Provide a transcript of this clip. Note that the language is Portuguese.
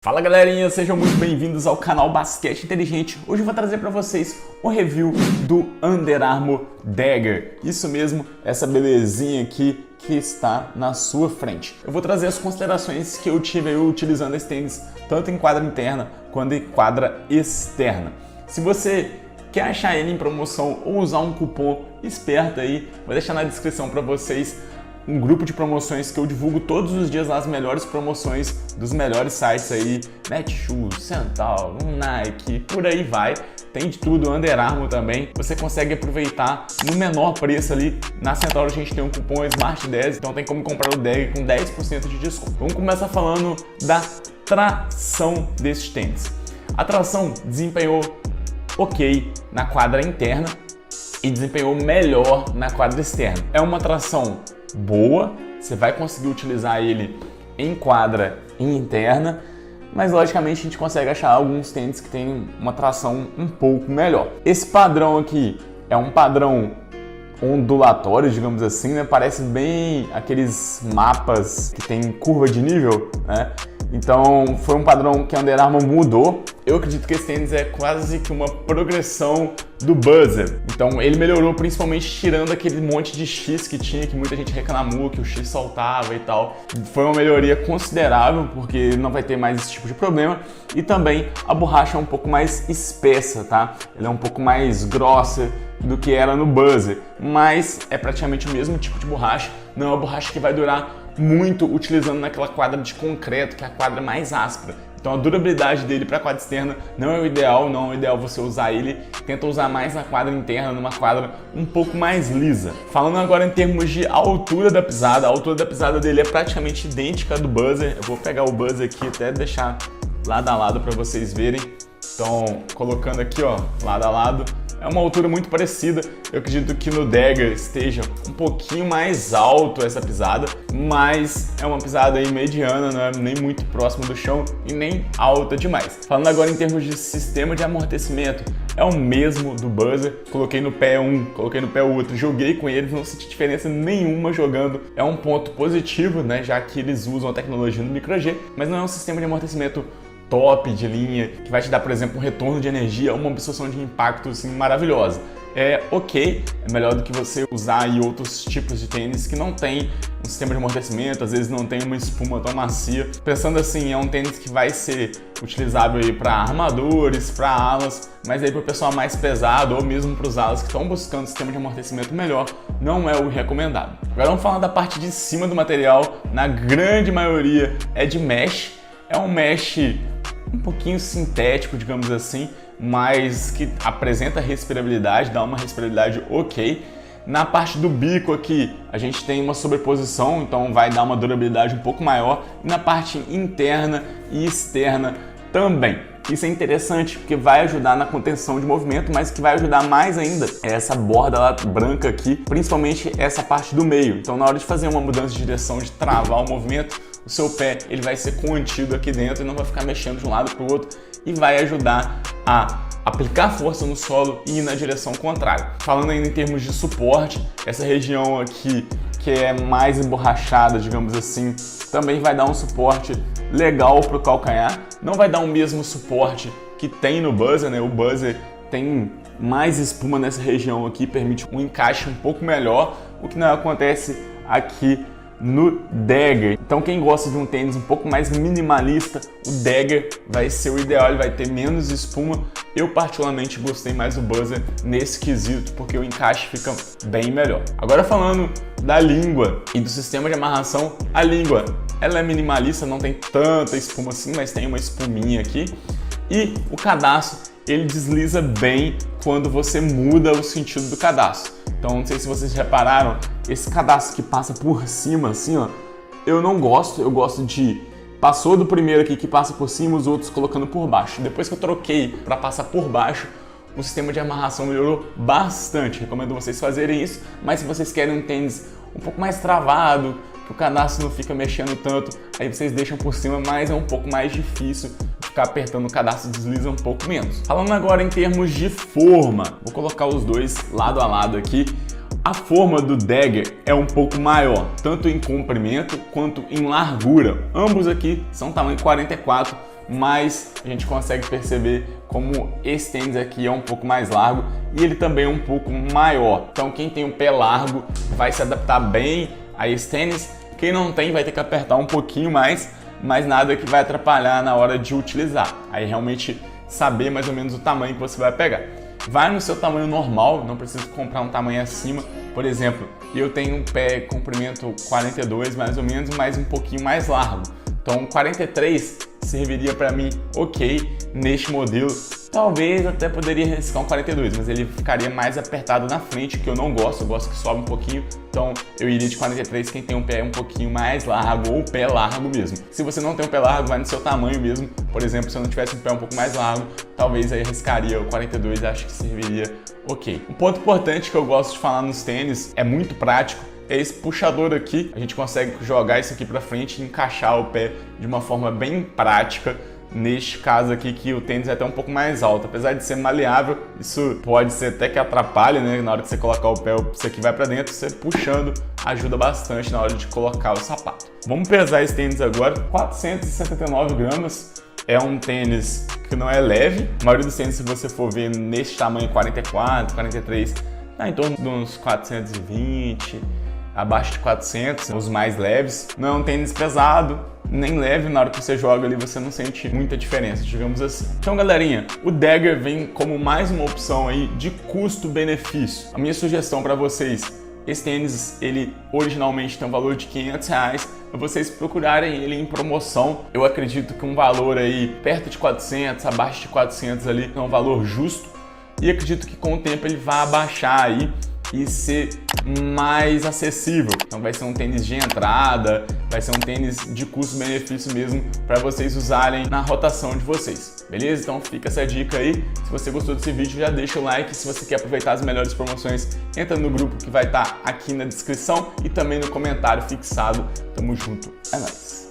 Fala galerinha, sejam muito bem-vindos ao canal Basquete Inteligente. Hoje eu vou trazer para vocês o review do Under Armour Dagger. Isso mesmo, essa belezinha aqui que está na sua frente. Eu vou trazer as considerações que eu tive aí utilizando esse tênis, tanto em quadra interna quanto em quadra externa. Se você quer achar ele em promoção ou usar um cupom esperto aí, vou deixar na descrição para vocês um grupo de promoções que eu divulgo todos os dias lá, as melhores promoções dos melhores sites aí, Netshoes, Centauro, Nike, por aí vai. Tem de tudo, Under Armour também. Você consegue aproveitar no menor preço ali. Na Centauro a gente tem um cupom SMART10, então tem como comprar o Dagger com 10% de desconto. Vamos começar falando da tração desse tênis. A tração desempenhou ok na quadra interna e desempenhou melhor na quadra externa. É uma tração boa, você vai conseguir utilizar ele em quadra interna, mas logicamente a gente consegue achar alguns tênis que tem uma tração um pouco melhor. Esse padrão aqui é um padrão ondulatório, digamos assim, né? Parece bem aqueles mapas que tem curva de nível, né? Então foi um padrão que a Under Armour mudou. Eu acredito que esse tênis é quase que uma progressão do Buzzer. Então ele melhorou principalmente tirando aquele monte de X que tinha, que muita gente reclamou, que o X saltava e tal. Foi uma melhoria considerável, porque não vai ter mais esse tipo de problema. E também a borracha é um pouco mais espessa, tá? Ela é um pouco mais grossa do que era no Buzzer, mas é praticamente o mesmo tipo de borracha. Não é uma borracha que vai durar muito utilizando naquela quadra de concreto, que é a quadra mais áspera. Então a durabilidade dele para a quadra externa não é o ideal, não é o ideal você usar ele. Tenta usar mais na quadra interna, numa quadra um pouco mais lisa. Falando agora em termos de altura da pisada, a altura da pisada dele é praticamente idêntica à do Buzzer. Eu vou pegar o Buzzer aqui até deixar lado a lado para vocês verem. Então colocando aqui, ó, lado a lado. É uma altura muito parecida. Eu acredito que no Dagger esteja um pouquinho mais alto essa pisada, mas é uma pisada aí mediana, não é nem muito próximo do chão e nem alta demais. Falando agora em termos de sistema de amortecimento, é o mesmo do Buzzer. Coloquei no pé um, coloquei no pé o outro, joguei com eles, não senti diferença nenhuma jogando. É um ponto positivo, né, já que eles usam a tecnologia do Micro G, mas não é um sistema de amortecimento top de linha, que vai te dar, por exemplo, um retorno de energia, uma absorção de impacto assim, maravilhosa. É ok, é melhor do que você usar aí outros tipos de tênis que não tem um sistema de amortecimento, às vezes não tem uma espuma tão macia. Pensando assim, é um tênis que vai ser utilizável aí para armadores, para alas, mas aí para o pessoal mais pesado ou mesmo para os alas que estão buscando um sistema de amortecimento melhor, não é o recomendado. Agora vamos falar da parte de cima do material. Na grande maioria é de mesh, é um mesh um pouquinho sintético, digamos assim, mas que apresenta respirabilidade, dá uma respirabilidade ok. Na parte do bico aqui, a gente tem uma sobreposição, então vai dar uma durabilidade um pouco maior. E na parte interna e externa também. Isso é interessante porque vai ajudar na contenção de movimento, mas que vai ajudar mais ainda é essa borda lá branca aqui, principalmente essa parte do meio. Então na hora de fazer uma mudança de direção, de travar o movimento, o seu pé ele vai ser contido aqui dentro e não vai ficar mexendo de um lado para o outro e vai ajudar a aplicar força no solo e ir na direção contrária. Falando ainda em termos de suporte, essa região aqui que é mais emborrachada, digamos assim, também vai dar um suporte legal para o calcanhar. Não vai dar o mesmo suporte que tem no Buzzer, né? O Buzzer tem mais espuma nessa região aqui, permite um encaixe um pouco melhor, o que não acontece aqui no Dagger. Então quem gosta de um tênis um pouco mais minimalista, o Dagger vai ser o ideal, ele vai ter menos espuma. Eu particularmente gostei mais do Buzzer nesse quesito, porque o encaixe fica bem melhor. Agora falando da língua e do sistema de amarração, a língua ela é minimalista, não tem tanta espuma assim, mas tem uma espuminha aqui. E o cadastro, ele desliza bem quando você muda o sentido do cadastro. Então não sei se vocês repararam, esse cadastro que passa por cima assim, ó, eu não gosto, eu gosto de passou do primeiro aqui que passa por cima, os outros colocando por baixo. Depois que eu troquei para passar por baixo, o sistema de amarração melhorou bastante. Recomendo vocês fazerem isso, mas se vocês querem um tênis um pouco mais travado, que o cadastro não fica mexendo tanto, aí vocês deixam por cima, mas é um pouco mais difícil ficar apertando o cadastro, desliza um pouco menos. Falando agora em termos de forma, vou colocar os dois lado a lado aqui. A forma do Dagger é um pouco maior, tanto em comprimento quanto em largura. Ambos aqui são tamanho 44, mas a gente consegue perceber como esse tênis aqui é um pouco mais largo e ele também é um pouco maior. Então quem tem o pé largo vai se adaptar bem a esse tênis, quem não tem vai ter que apertar um pouquinho mais, mas nada que vai atrapalhar na hora de utilizar. Aí realmente saber mais ou menos o tamanho que você vai pegar. Vai no seu tamanho normal, não precisa comprar um tamanho acima. Por exemplo, eu tenho um pé comprimento 42 mais ou menos, mas um pouquinho mais largo. Então 43 serviria para mim ok neste modelo. Talvez até poderia riscar um 42, mas ele ficaria mais apertado na frente, que eu não gosto, eu gosto que sobe um pouquinho. Então eu iria de 43 quem tem um pé um pouquinho mais largo ou pé largo mesmo. Se você não tem um pé largo, vai no seu tamanho mesmo. Por exemplo, se eu não tivesse um pé um pouco mais largo, talvez aí arriscaria o 42, acho que serviria ok. Um ponto importante que eu gosto de falar nos tênis, é muito prático, é esse puxador aqui. A gente consegue jogar isso aqui para frente e encaixar o pé de uma forma bem prática. Neste caso aqui que o tênis é até um pouco mais alto, apesar de ser maleável, isso pode ser até que atrapalhe, né? Na hora de você colocar o pé, isso aqui vai para dentro, você puxando ajuda bastante na hora de colocar o sapato. Vamos pesar esse tênis agora, 479 gramas, é um tênis que não é leve. A maioria dos tênis, se você for ver neste tamanho 44, 43, tá em torno de uns 420, abaixo de 400, os mais leves. Não é um tênis pesado, nem leve, na hora que você joga ali você não sente muita diferença, digamos assim. Então galerinha, o Dagger vem como mais uma opção aí de custo-benefício. A minha sugestão para vocês, esse tênis, ele originalmente tem um valor de R$500, para vocês procurarem ele em promoção. Eu acredito que um valor aí perto de 400, abaixo de 400 ali, é um valor justo. E acredito que com o tempo ele vai abaixar aí e ser mais acessível. Então vai ser um tênis de entrada, vai ser um tênis de custo-benefício mesmo para vocês usarem na rotação de vocês, beleza? Então fica essa dica aí. Se você gostou desse vídeo, já deixa o like. Se você quer aproveitar as melhores promoções, entra no grupo que vai estar aqui na descrição e também no comentário fixado. Tamo junto, é nóis!